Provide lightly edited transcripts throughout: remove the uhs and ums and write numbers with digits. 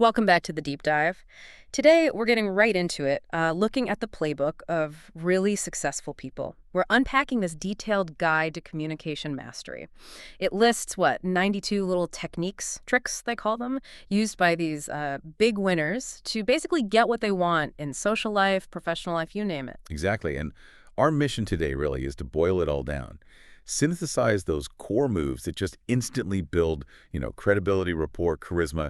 Welcome back to the deep dive. Today, we're getting right into it, looking at the playbook of really successful people. We're unpacking this detailed guide to communication mastery. It lists, 92 little techniques, tricks, they call them, used by these big winners to basically get what they want in social life, professional life, you name it. Exactly. And our mission today really is to boil it all down. Synthesize those core moves that just instantly build, credibility, rapport, charisma.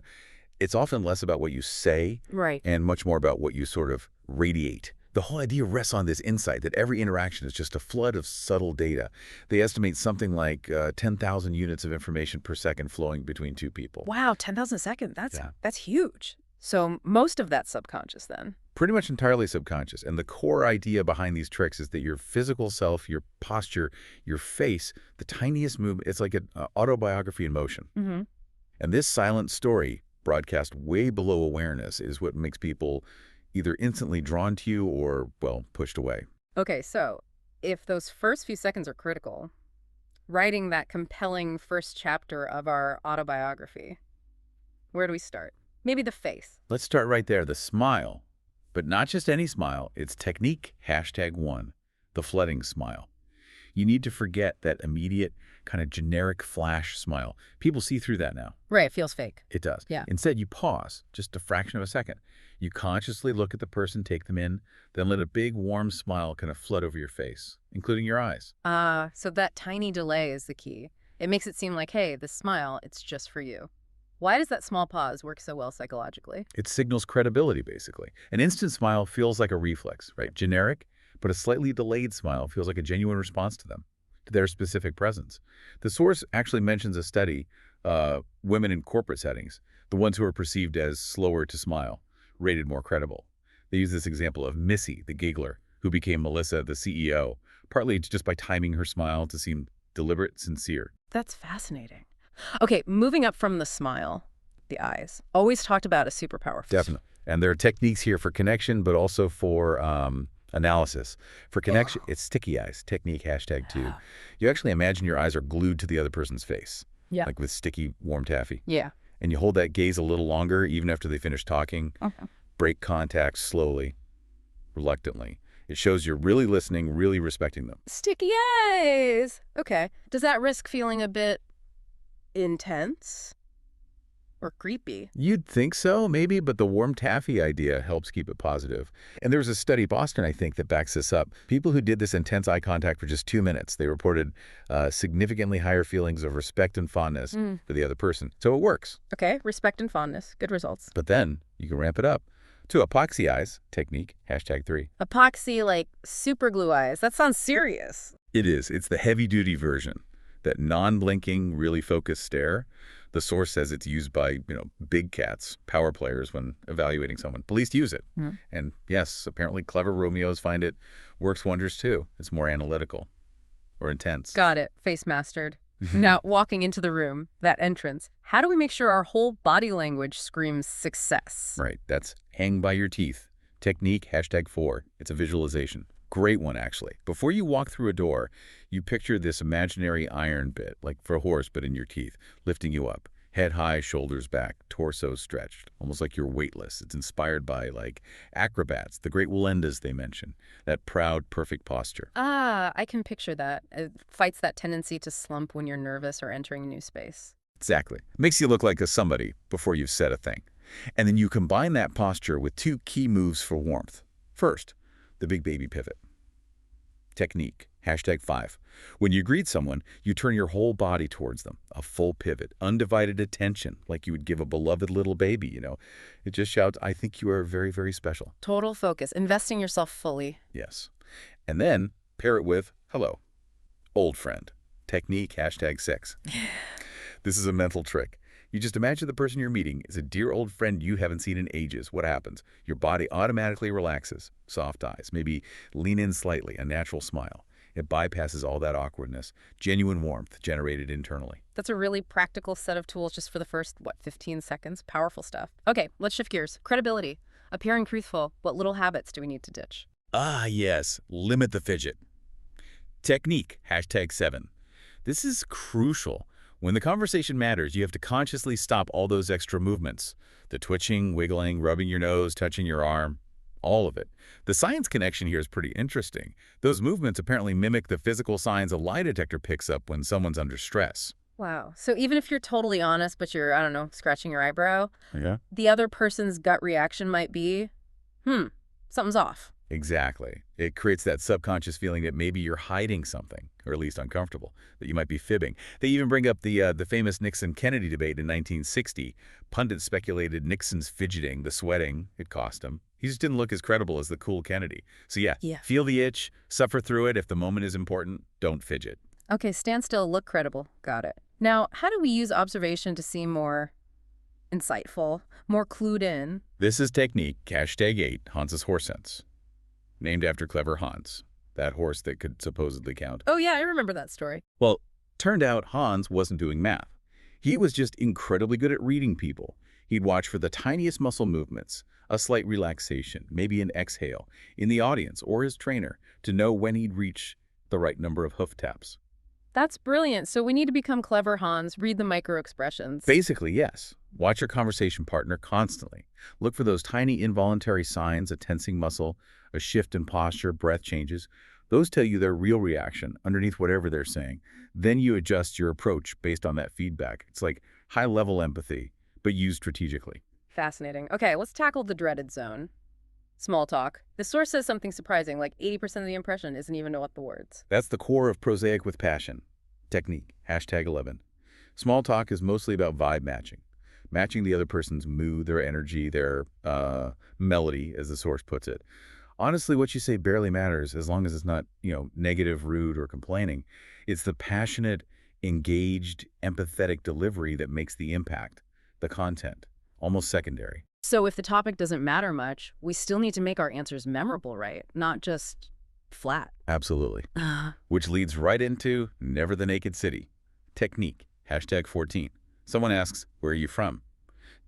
It's often less about what you say Right. and much more about what you sort of radiate. The whole idea rests on this insight that every interaction is just a flood of subtle data. They estimate something like 10,000 units of information per second flowing between two people. Wow, 10,000 a second. Yeah. That's huge. So most of that's subconscious then. Pretty much entirely subconscious. And the core idea behind these tricks is that your physical self, your posture, your face, the tiniest movement, it's like an autobiography in motion. Mm-hmm. And this silent story, broadcast way below awareness, is what makes people either instantly drawn to you or, well, pushed away. Okay, so if those first few seconds are critical, writing that compelling first chapter of our autobiography, where do we start? Maybe the face. Let's start right there, the smile. But not just any smile, it's technique #1, the flooding smile. You need to forget that immediate, kind of generic flash smile. People see through that now. Right, it feels fake. It does. Yeah. Instead, you pause just a fraction of a second. You consciously look at the person, take them in, then let a big, warm smile kind of flood over your face, including your eyes. So that tiny delay is the key. It makes it seem like, hey, this smile, it's just for you. Why does that small pause work so well psychologically? It signals credibility, basically. An instant smile feels like a reflex, right? Generic, but a slightly delayed smile feels like a genuine response to them, to their specific presence. The source actually mentions a study, women in corporate settings, the ones who are perceived as slower to smile, rated more credible. They use this example of Missy, the giggler, who became Melissa, the CEO, partly just by timing her smile to seem deliberate, sincere. That's fascinating. Okay, moving up from the smile, the eyes. Always talked about a superpower. Definitely. And there are techniques here for connection, but also for analysis. For connection, it's sticky eyes, technique #2. You actually imagine your eyes are glued to the other person's face, Yeah. like with sticky, warm taffy. Yeah. And you hold that gaze a little longer, even after they finish talking. Okay. Break contact slowly, reluctantly. It shows you're really listening, really respecting them. Sticky eyes. Okay. Does that risk feeling a bit intense or creepy? You'd think so, maybe, but the warm taffy idea helps keep it positive. And there's a study, Boston, I think, that backs this up. People who did this intense eye contact for just 2 minutes, they reported significantly higher feelings of respect and fondness for the other person. So it works. Okay, respect and fondness. Good results. But then you can ramp it up to epoxy eyes, technique #3. Epoxy, like super glue eyes. That sounds serious. It is. It's the heavy-duty version. That non-blinking, really focused stare. The source says it's used by, big cats, power players when evaluating someone. Police use it. And yes, apparently clever Romeos find it works wonders too. It's more analytical or intense. Got it. Face mastered. Now, walking into the room, that entrance, how do we make sure our whole body language screams success? Right. That's hang by your teeth. Technique #4. It's a visualization. Great one, actually. Before you walk through a door, you picture this imaginary iron bit, like for a horse, but in your teeth, lifting you up. Head high, shoulders back, torso stretched, almost like you're weightless. It's inspired by, acrobats, the great Lowndes they mention, that proud, perfect posture. I can picture that. It fights that tendency to slump when you're nervous or entering a new space. Exactly. Makes you look like a somebody before you've said a thing. And then you combine that posture with 2 key moves for warmth. First, the big baby pivot. Technique #5. When you greet someone, you turn your whole body towards them, a full pivot, undivided attention, like you would give a beloved little baby, It just shouts, I think you are very, very special. Total focus, investing yourself fully. Yes. And then pair it with hello, old friend. Technique #6. This is a mental trick. You just imagine the person you're meeting is a dear old friend you haven't seen in ages. What happens? Your body automatically relaxes. Soft eyes. Maybe lean in slightly, a natural smile. It bypasses all that awkwardness. Genuine warmth generated internally. That's a really practical set of tools just for the first, 15 seconds? Powerful stuff. Okay, let's shift gears. Credibility. Appearing truthful. What little habits do we need to ditch? Ah, yes. Limit the fidget. Technique #7. This is crucial. When the conversation matters, you have to consciously stop all those extra movements. The twitching, wiggling, rubbing your nose, touching your arm, all of it. The science connection here is pretty interesting. Those movements apparently mimic the physical signs a lie detector picks up when someone's under stress. Wow. So even if you're totally honest, but you're, I don't know, scratching your eyebrow, Yeah? the other person's gut reaction might be, something's off. Exactly. It creates that subconscious feeling that maybe you're hiding something, or at least uncomfortable, that you might be fibbing. They even bring up the famous Nixon-Kennedy debate in 1960. Pundits speculated Nixon's fidgeting, the sweating, it cost him. He just didn't look as credible as the cool Kennedy. So yeah, Yeah. feel the itch, suffer through it. If the moment is important, don't fidget. Okay, stand still, look credible. Got it. Now, how do we use observation to seem more insightful, more clued in? This is technique, #8, Hans's horse sense. Named after clever Hans, that horse that could supposedly count. Oh yeah, I remember that story. Well, turned out Hans wasn't doing math. He was just incredibly good at reading people. He'd watch for the tiniest muscle movements, a slight relaxation, maybe an exhale, in the audience or his trainer to know when he'd reach the right number of hoof taps. That's brilliant. So we need to become clever, Hans. Read the micro expressions. Basically, yes. Watch your conversation partner constantly. Look for those tiny involuntary signs, a tensing muscle, a shift in posture, breath changes. Those tell you their real reaction underneath whatever they're saying. Then you adjust your approach based on that feedback. It's like high-level empathy, but used strategically. Fascinating. Okay, let's tackle the dreaded zone. Small talk. The source says something surprising, like 80% of the impression isn't even know what the words. That's the core of prosaic with passion. Technique, #11. Small talk is mostly about vibe matching. Matching the other person's mood, their energy, their melody, as the source puts it. Honestly, what you say barely matters as long as it's not, negative, rude, or complaining. It's the passionate, engaged, empathetic delivery that makes the impact, the content, almost secondary. So if the topic doesn't matter much, we still need to make our answers memorable, right? Not just flat. Absolutely. Which leads right into Never the Naked City. Technique, #14. Someone asks, where are you from?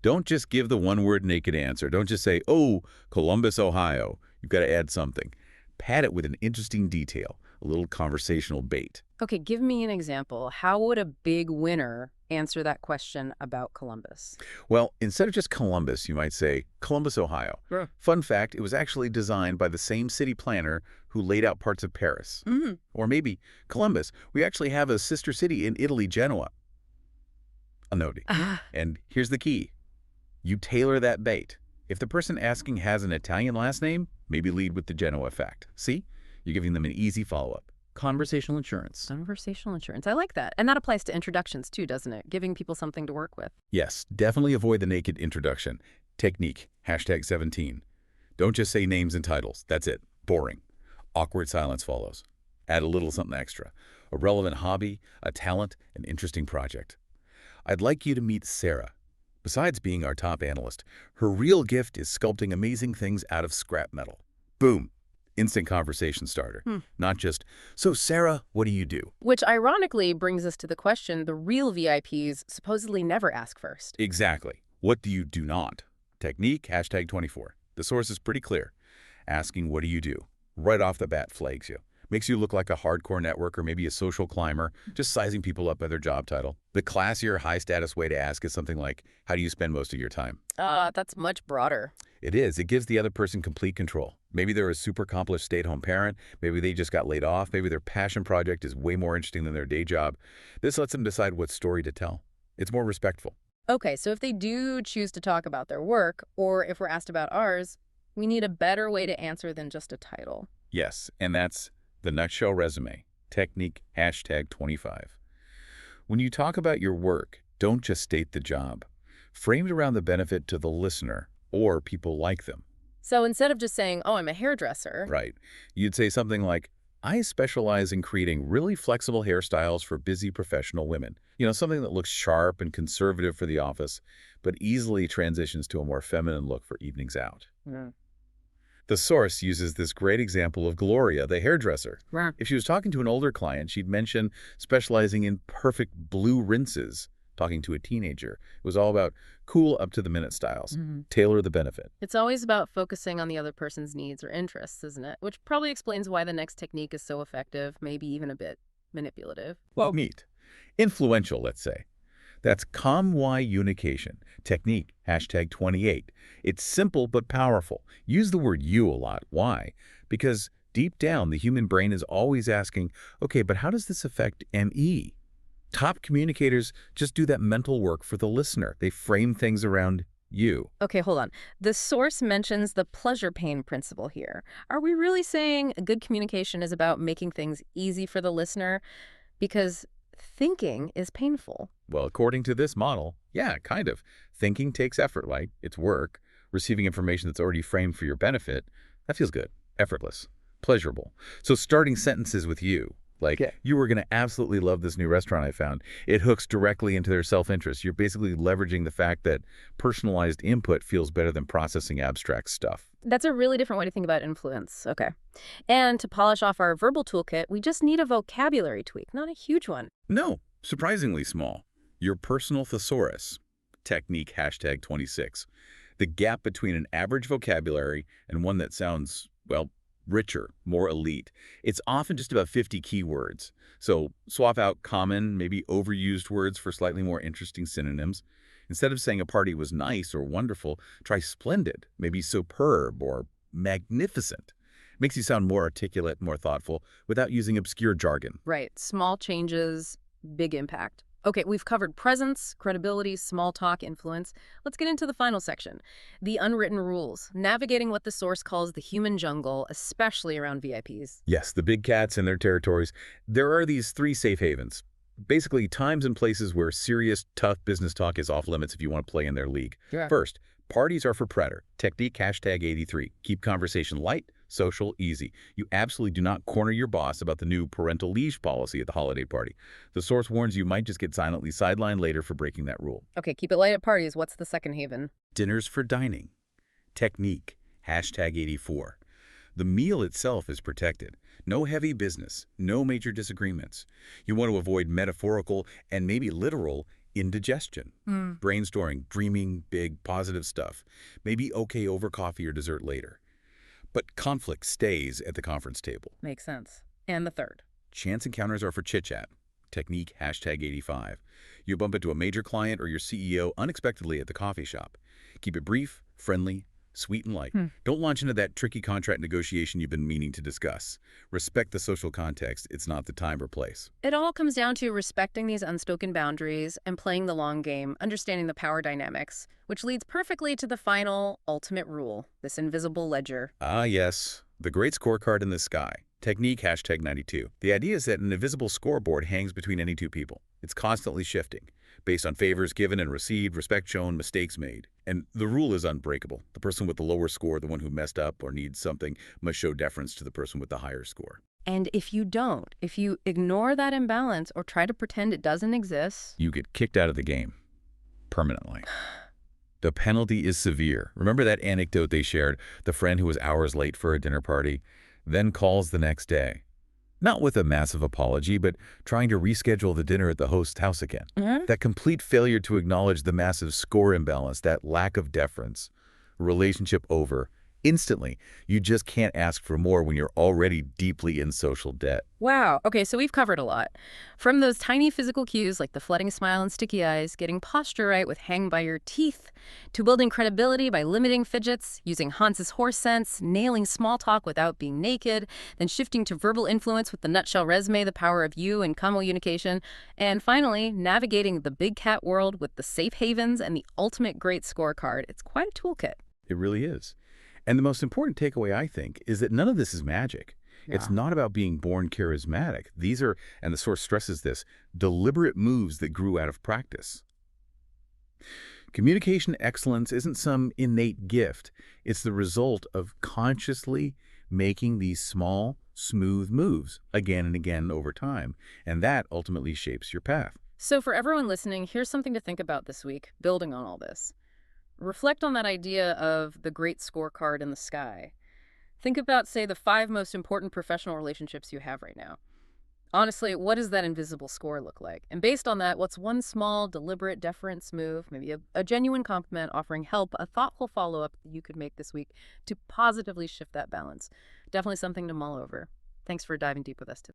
Don't just give the one-word naked answer. Don't just say, oh, Columbus, Ohio. You've got to add something. Pad it with an interesting detail, a little conversational bait. Okay, give me an example. How would a big winner answer that question about Columbus? Well, instead of just Columbus, you might say Columbus, Ohio. Yeah. Fun fact, it was actually designed by the same city planner who laid out parts of Paris. Or maybe Columbus. We actually have a sister city in Italy, Genoa. A note. And here's the key. You tailor that bait. If the person asking has an Italian last name, maybe lead with the Genoa fact. See? You're giving them an easy follow-up. Conversational insurance. Conversational insurance. I like that. And that applies to introductions too, doesn't it? Giving people something to work with. Yes, definitely avoid the naked introduction. Technique, #17. Don't just say names and titles. That's it. Boring. Awkward silence follows. Add a little something extra. A relevant hobby, a talent, an interesting project. I'd like you to meet Sarah. Besides being our top analyst, her real gift is sculpting amazing things out of scrap metal. Boom. Instant conversation starter. Not just, so Sarah, what do you do? Which ironically brings us to the question the real VIPs supposedly never ask first. Exactly. What do you do not? Technique, #24. The source is pretty clear. Asking what do you do? Right off the bat flags you. Makes you look like a hardcore networker, maybe a social climber, just sizing people up by their job title. The classier, high-status way to ask is something like, how do you spend most of your time? That's much broader. It is. It gives the other person complete control. Maybe they're a super accomplished stay-at-home parent. Maybe they just got laid off. Maybe their passion project is way more interesting than their day job. This lets them decide what story to tell. It's more respectful. Okay, so if they do choose to talk about their work, or if we're asked about ours, we need a better way to answer than just a title. Yes, and that's the nutshell resume. Technique, #25. When you talk about your work, don't just state the job. Frame it around the benefit to the listener or people like them. So instead of just saying, oh, I'm a hairdresser. Right. You'd say something like, I specialize in creating really flexible hairstyles for busy professional women. Something that looks sharp and conservative for the office, but easily transitions to a more feminine look for evenings out. The source uses this great example of Gloria, the hairdresser. If she was talking to an older client, she'd mention specializing in perfect blue rinses. Talking to a teenager, it was all about cool, up-to-the-minute styles. Tailor the benefit. It's always about focusing on the other person's needs or interests, isn't it? Which probably explains why the next technique is so effective, maybe even a bit manipulative. Well, neat. Influential, let's say. That's communication technique, #28. It's simple but powerful. Use the word you a lot. Why? Because deep down, the human brain is always asking, okay, but how does this affect ME? Top communicators just do that mental work for the listener. They frame things around you. Okay, hold on. The source mentions the pleasure pain principle here. Are we really saying good communication is about making things easy for the listener? Because thinking is painful. Well, according to this model, yeah, kind of. Thinking takes effort, like it's work. Receiving information that's already framed for your benefit, that feels good, effortless, pleasurable. So starting sentences with you, like, Yeah. you were going to absolutely love this new restaurant I found. It hooks directly into their self-interest. You're basically leveraging the fact that personalized input feels better than processing abstract stuff. That's a really different way to think about influence. Okay. And to polish off our verbal toolkit, we just need a vocabulary tweak, not a huge one. No, surprisingly small. Your personal thesaurus, technique #26. The gap between an average vocabulary and one that sounds, well, richer, more elite. It's often just about 50 keywords. So swap out common, maybe overused words for slightly more interesting synonyms. Instead of saying a party was nice or wonderful, try splendid, maybe superb or magnificent. Makes you sound more articulate, more thoughtful, without using obscure jargon. Right. Small changes, big impact. Okay, we've covered presence, credibility, small talk, influence. Let's get into the final section. The unwritten rules, navigating what the source calls the human jungle, especially around VIPs. Yes, the big cats and their territories. There are these 3 safe havens. Basically, times and places where serious, tough business talk is off limits if you want to play in their league. Yeah. First, parties are for predator. Technique #83. Keep conversation light, social, easy. You absolutely do not corner your boss about the new parental leash policy at the holiday party. The source warns you might just get silently sidelined later for breaking that rule. Okay, keep it light at parties. What's the second haven? Dinners for dining. Technique #84. The meal itself is protected. No heavy business, no major disagreements. You want to avoid metaphorical and maybe literal indigestion. Brainstorming, dreaming, big, positive stuff. Maybe okay over coffee or dessert later. But conflict stays at the conference table. Makes sense. And the third? Chance encounters are for chit-chat. Technique #85. You bump into a major client or your CEO unexpectedly at the coffee shop. Keep it brief, friendly, sweet and light. Don't launch into that tricky contract negotiation you've been meaning to discuss. Respect the social context. It's not the time or place. It all comes down to respecting these unspoken boundaries and playing the long game, understanding the power dynamics, which leads perfectly to the final, ultimate rule, this invisible ledger. Ah, yes. The great scorecard in the sky. Technique #92. The idea is that an invisible scoreboard hangs between any 2 people. It's constantly shifting, based on favors given and received, respect shown, mistakes made. And the rule is unbreakable. The person with the lower score, the one who messed up or needs something, must show deference to the person with the higher score. And if you don't, if you ignore that imbalance or try to pretend it doesn't exist, You get kicked out of the game. Permanently. The penalty is severe. Remember that anecdote they shared, the friend who was hours late for a dinner party, then calls the next day? Not with a massive apology, but trying to reschedule the dinner at the host's house again. That complete failure to acknowledge the massive score imbalance, that lack of deference, relationship over, instantly. You just can't ask for more when you're already deeply in social debt. Wow. Okay, so we've covered a lot. From those tiny physical cues like the flooding smile and sticky eyes, getting posture right with hang by your teeth, to building credibility by limiting fidgets, using Hans's horse sense, nailing small talk without being naked, then shifting to verbal influence with the nutshell resume, the power of you and communication, and finally, navigating the big cat world with the safe havens and the ultimate great scorecard. It's quite a toolkit. It really is. And the most important takeaway, I think, is that none of this is magic. It's not about being born charismatic. These are, and the source stresses this, deliberate moves that grew out of practice. Communication excellence isn't some innate gift. It's the result of consciously making these small, smooth moves again and again over time. And that ultimately shapes your path. So for everyone listening, here's something to think about this week, building on all this. Reflect on that idea of the great scorecard in the sky. Think about, say, the 5 most important professional relationships you have right now. Honestly, what does that invisible score look like? And based on that, what's one small, deliberate, deference move, maybe a genuine compliment, offering help, a thoughtful follow-up that you could make this week to positively shift that balance? Definitely something to mull over. Thanks for diving deep with us today.